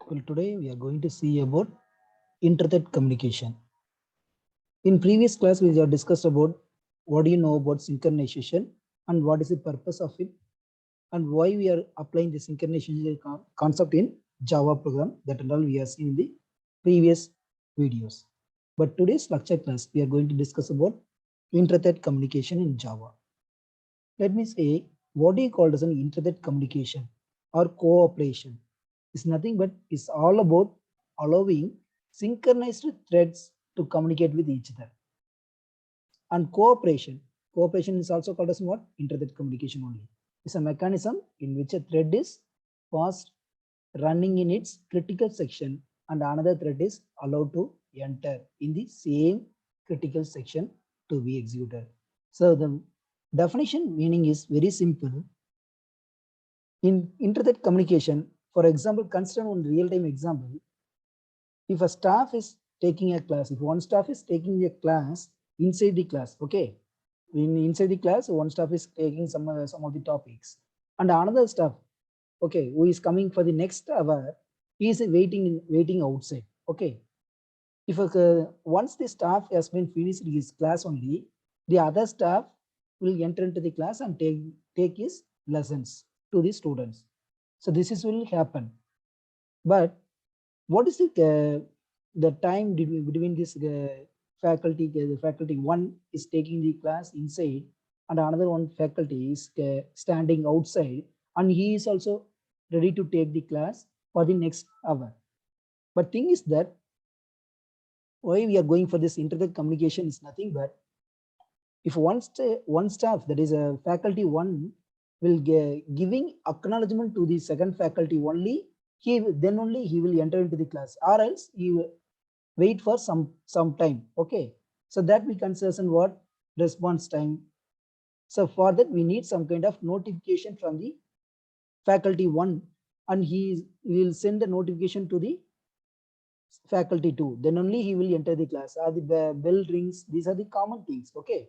Well, today we are going to see about internet communication. In previous class, we have discussed about what do you know about synchronization and what is the purpose of it and why we are applying the synchronization concept in Java program that and all we have seen in the previous videos. But today's lecture class, we are going to discuss about internet communication in Java. Let me say, what do you call as an internet communication or cooperation? Is nothing but is all about allowing synchronized threads to communicate with each other. And cooperation is also called as what? Internet communication only. It's a mechanism in which a thread is fast running in its critical section and another thread is allowed to enter in the same critical section to be executed. So the definition meaning is very simple. In internet communication, for example, consider one real-time example. If a staff is taking a class, if one staff is taking a class inside the class, okay, inside the class, one staff is taking some of the topics, and another staff, okay, who is coming for the next hour, he is waiting outside, okay. If once the staff has been finished his class only, the other staff will enter into the class and take his lessons to the students. So this is will happen. But what is the time between this faculty? The faculty one is taking the class inside, and another one faculty is standing outside, and he is also ready to take the class for the next hour. But thing is that why we are going for this internet communication is nothing but if one staff, that is a faculty one, will giving acknowledgement to the second faculty only, then only he will enter into the class, or else he will wait for some time. Okay, so that we consider what? Response time. So for that we need some kind of notification from the faculty one, and he will send a notification to the faculty 2, then only he will enter the class, or the bell rings. These are the common things. Okay,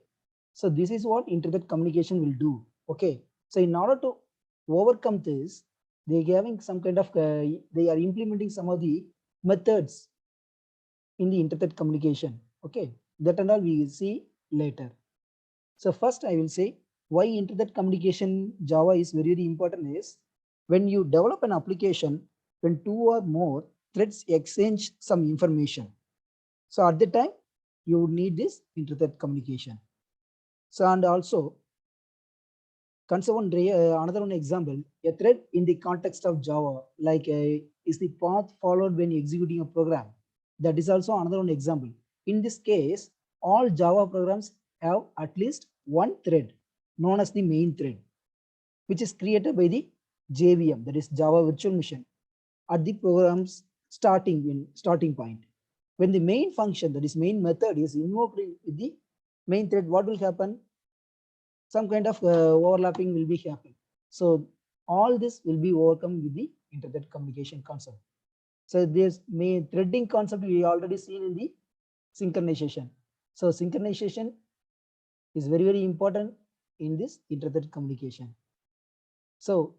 so this is what internet communication will do. Okay, so in order to overcome this, they having some kind of they are implementing some of the methods in the internet communication. Okay, that and all we will see later. So first I will say why internet communication Java is very, very important is when you develop an application, when two or more threads exchange some information. So at the time you would need this internet communication. So and also consider another one example, a thread in the context of Java, like is the path followed when executing a program. That is also another one example. In this case, all Java programs have at least one thread known as the main thread, which is created by the JVM, that is Java Virtual Machine, at the program's starting point. When the main function, that is main method, is invoked with the main thread, what will happen? Some kind of overlapping will be happening. So all this will be overcome with the internet communication concept. So this main threading concept we already seen in the synchronization. So synchronization is very, very important in this internet communication. So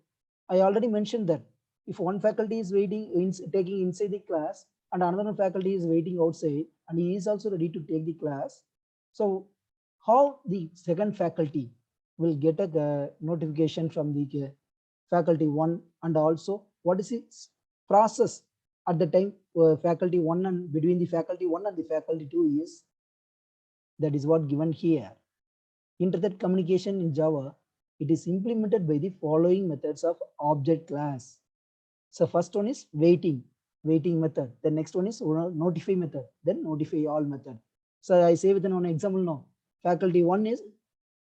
I already mentioned that if one faculty is taking inside the class and another faculty is waiting outside and he is also ready to take the class. So how the second faculty will get a notification from the faculty one, and also what is its process at the time faculty one and between the faculty one and the faculty two is, that is what given here. Internet communication in Java, it is implemented by the following methods of object class. So first one is waiting method. The next one is notify method, then notify all method. So I say with an example now, faculty one is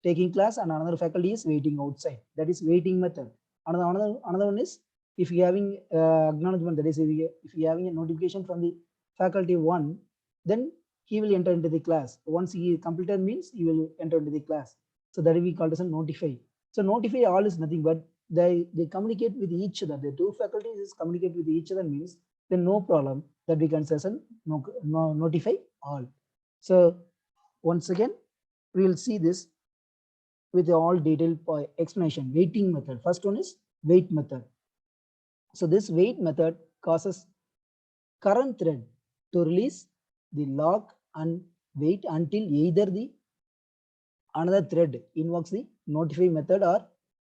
taking class and another faculty is waiting outside. That is waiting method. Another one is if you having acknowledgement, that is if you having a notification from the faculty one, then he will enter into the class. Once he completed means he will enter into the class. So that will be called as a notify. So notify all is nothing but they communicate with each other. The two faculties is communicate with each other means then no problem, that we can say notify all. So once again we will see this with all detailed explanation. Waiting method. First one is wait method. So this wait method causes current thread to release the lock and wait until either the another thread invokes the notify method or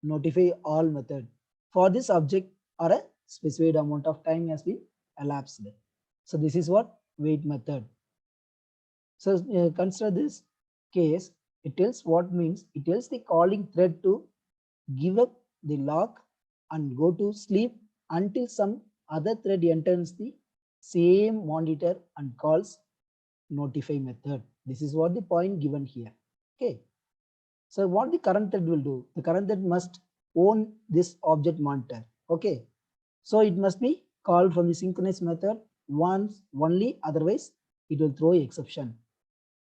notify all method. For this object or a specified amount of time has been elapsed. So this is what wait method. So consider this case. It tells what means it tells the calling thread to give up the lock and go to sleep until some other thread enters the same monitor and calls notify method. This is what the point given here. Okay. So what the current thread will do? The current thread must own this object monitor. Okay. So it must be called from the synchronize method once only, otherwise it will throw exception.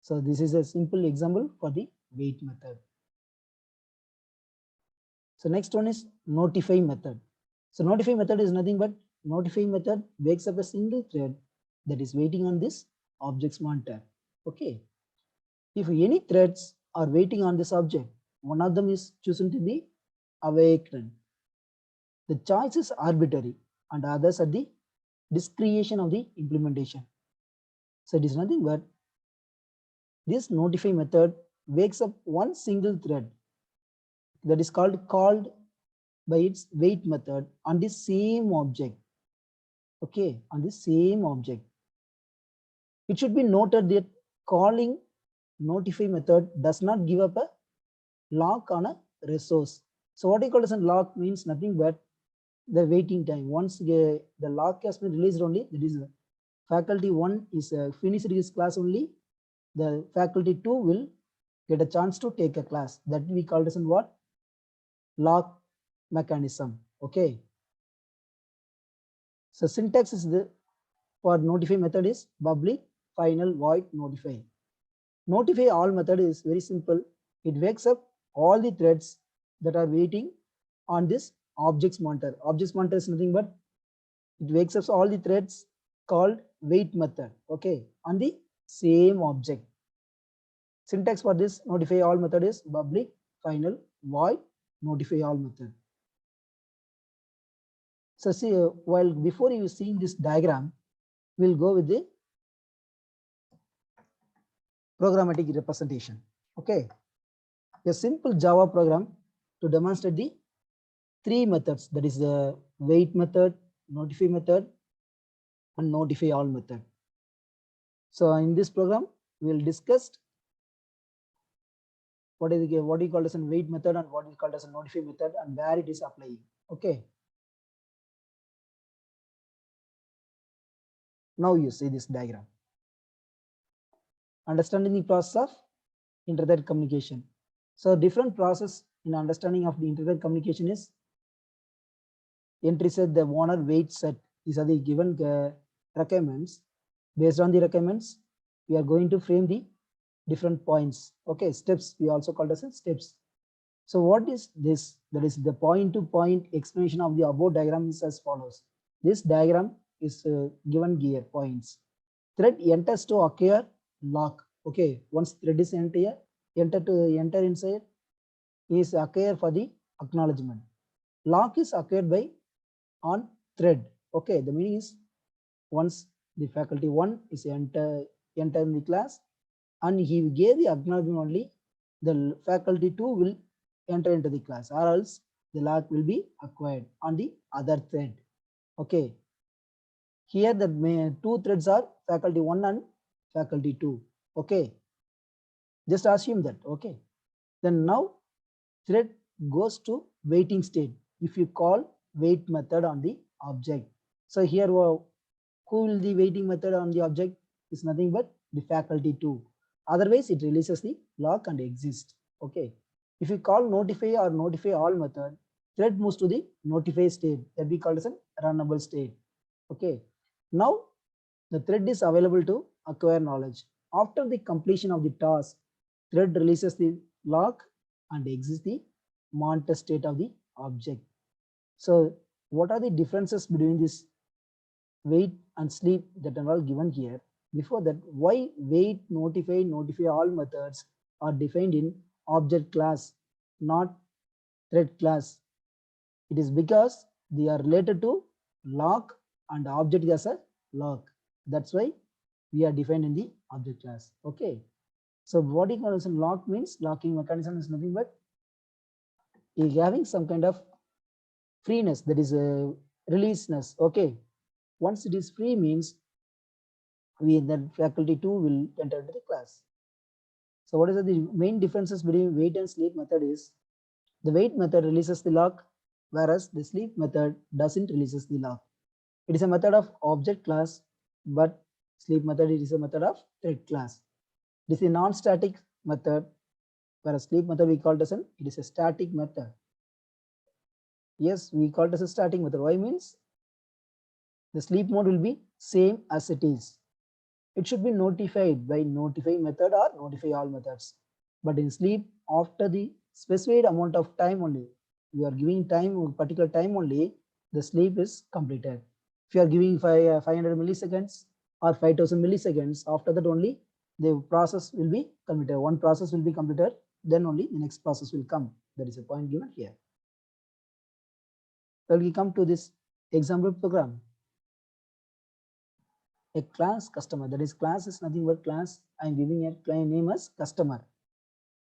So this is a simple example for the wait method. So next one is notify method. So notify method is nothing but notify method wakes up a single thread that is waiting on this object's monitor. Okay. If any threads are waiting on this object, one of them is chosen to be awakened. The choice is arbitrary and others are the discretion of the implementation. So it is nothing but this notify method wakes up one single thread that is called by its wait method on the same object. Okay, on the same object. It should be noted that calling notify method does not give up a lock on a resource. So what you call as a lock means nothing but the waiting time. Once the lock has been released only, that is faculty 1 is finished his class only, the faculty 2 will get a chance to take a class. That we call as in what? Lock mechanism. Okay. So syntax is the for notify method is public final void notify. Notify all method is very simple. It wakes up all the threads that are waiting on this objects monitor. Objects monitor is nothing but it wakes up all the threads called wait method. Okay, on the same object. Syntax for this notify all method is public final void notify all method. So see, while before you seeing this diagram, we'll go with the programmatic representation. Okay, a simple Java program to demonstrate the three methods, that is the wait method, notify method, and notify all method. So in this program, we will discuss what you call as a wait method and what is called as a notify method and where it is applying. Okay. Now you see this diagram. Understanding the process of inter-thread communication. So different process in understanding of the inter-thread communication is entry set, the owner wait set. These are the given requirements. Based on the requirements, we are going to frame the different points. Okay, steps we also called as steps. So what is this? That is the point-to-point explanation of the above diagram is as follows. This diagram is given here points. Thread enters to acquire lock. Okay, once thread is enter inside is acquire for the acknowledgement. Lock is acquired by on thread. Okay, the meaning is once the faculty 1 is enter in the class and he gave the acknowledgement only, the faculty 2 will enter into the class, or else the lock will be acquired on the other thread. Okay, here the two threads are faculty 1 and faculty 2. Okay, just assume that. Okay, then now thread goes to waiting state if you call wait method on the object. So here who will the waiting method on the object is nothing but the faculty 2. Otherwise it releases the lock and exist. Okay, if you call notify or notify all method, thread moves to the notify state that we call as a runnable state. Okay, now the thread is available to acquire knowledge. After the completion of the task, thread releases the lock and exits the monitor state of the object. So what are the differences between this wait and sleep that are all given here? Before that, why wait, notify all methods are defined in object class, not thread class? It is because they are related to lock and object as a lock. That's why we are defined in the object class. Okay. So body condition lock means locking mechanism is nothing but having some kind of freeness, that is a releaseness. Okay. Once it is free means we then faculty 2 will enter into the class. So what is the main differences between wait and sleep method is the wait method releases the lock, whereas the sleep method doesn't releases the lock. It is a method of object class, but sleep method is a method of thread class. This is a non-static method, whereas sleep method we call it as it is a static method. Yes, we call it as a static method. Why means the sleep mode will be same as it is. It should be notified by notify method or notify all methods. But in sleep, after the specified amount of time only, you are giving time, particular time only, the sleep is completed. If you are giving 500 milliseconds or 5000 milliseconds, after that only the process will be completed. One process will be completed, then only the next process will come. That is a point given here. So we come to this example program. A class customer, that is class is nothing but class. I'm giving a client name as customer.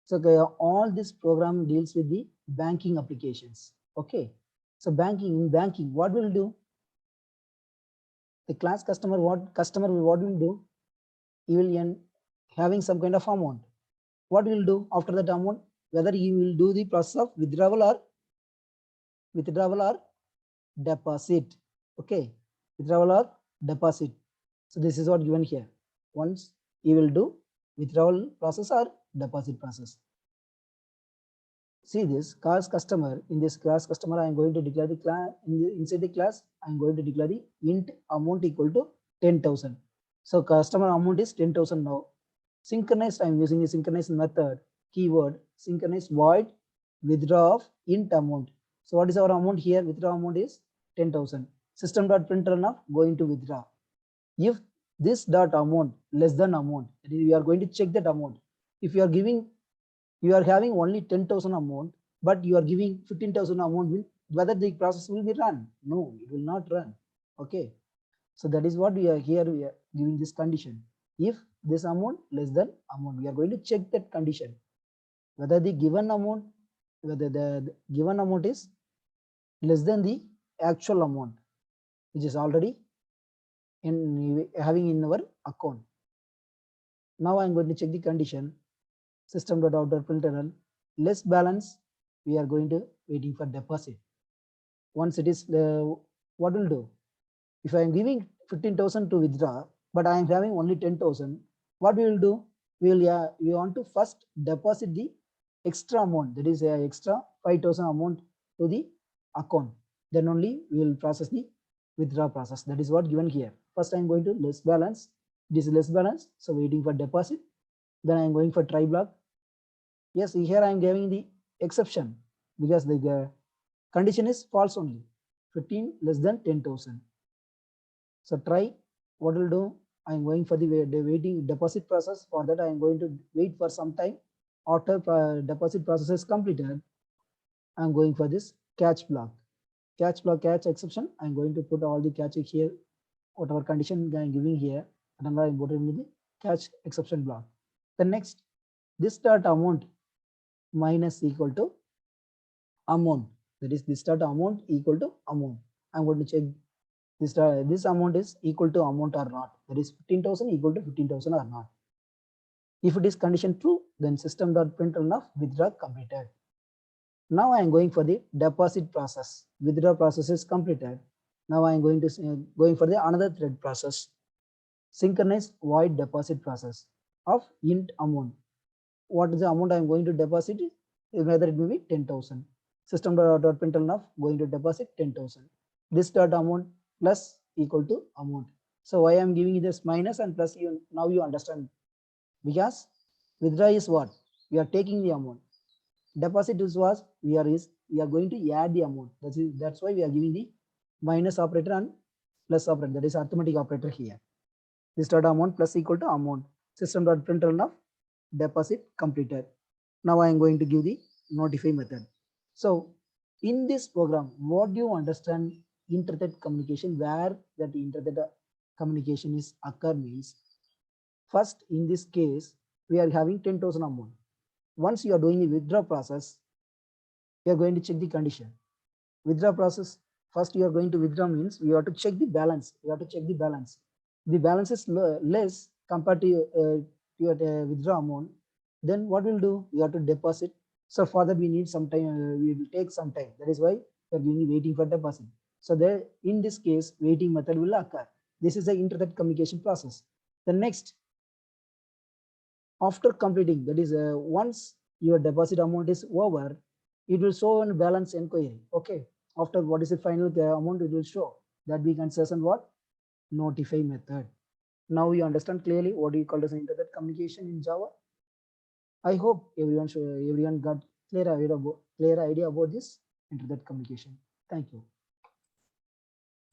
So all this program deals with the banking applications. Okay. So in banking, what will do? The class customer, what will do? He will end having some kind of amount. What will do after that amount? Whether he will do the process of withdrawal or deposit. Okay. Withdrawal or deposit. So this is what given here. Once he will do withdrawal process or deposit process. See this class customer. In this class customer, I am going to declare the class inside the class. I am going to declare the int amount equal to 10,000. So customer amount is 10,000 now. Synchronized, I am using a synchronized method. Keyword synchronized void withdraw of int amount. So what is our amount here? Withdraw amount is 10,000. System.println of going to withdraw. If this dot amount less than amount, we are going to check that amount. If you are having only 10,000 amount, but you are giving 15,000 amount, whether the process will be run? No, it will not run. Okay. So that is what we are here. We are giving this condition. If this amount less than amount, we are going to check that condition. Whether the given amount, whether the given amount is less than the actual amount, which is already having in our account. Now I'm going to check the condition. System.out.println less balance, we are going to waiting for deposit. Once it is what will do? If I am giving 15,000 to withdraw, but I am having only 10,000, what we will do? We want to first deposit the extra amount, that is extra 5,000 amount to the account. Then only we will process the withdraw process. That is what given here. First I am going to less balance. This is less balance, so waiting for deposit. Then I am going for try block. Yes, here I am giving the exception because the condition is false only. 15 less than 10,000. So try, what will do? I am going for the waiting deposit process. For that I am going to wait for some time. After deposit process is completed, I am going for this catch block. Catch exception. I am going to put all the catch here, whatever condition I am giving here, and I am putting in the catch exception block. The next, this dot amount minus equal to amount, that is this dot amount equal to amount. I'm going to check this amount is equal to amount or not, that is 15,000 equal to 15,000 or not. If it is condition true, then system.println of withdraw completed. Now I am going for the deposit process. Withdraw process is completed. Now I am going for the another thread process. Synchronized void deposit process of int amount. What is the amount I am going to deposit? Whether it may be 10,000. System.println of going to deposit 10,000. This dot amount plus equal to amount. So why I am giving this minus and plus, now you understand. Because withdraw is what? We are taking the amount. Deposit is what? We are going to add the amount. That's why we are giving the minus operator and plus operator. That is arithmetic operator here. This dot amount plus equal to amount. System.println of deposit completed. Now I am going to give the notify method. So in this program, what do you understand? Inter-thread communication, where that inter-thread communication is occur means, first in this case, we are having 10,000 amount. Once you are doing the withdraw process, you are going to check the condition. Withdraw process, first you are going to withdraw means you have to check the balance. You have to check the balance. The balance is less compared to your withdraw amount. Then what we'll do? You have to deposit. So for that we need some time. We will take some time. That is why we are doing waiting for deposit. So there, in this case, waiting method will occur. This is the internet communication process. The next, after completing, that is once your deposit amount is over, it will show on balance inquiry. Okay, after what is the final amount, it will show that we can search on what notify method. Now you understand clearly what you call as internet communication in Java. I hope everyone got clear idea about this internet communication. Thank you.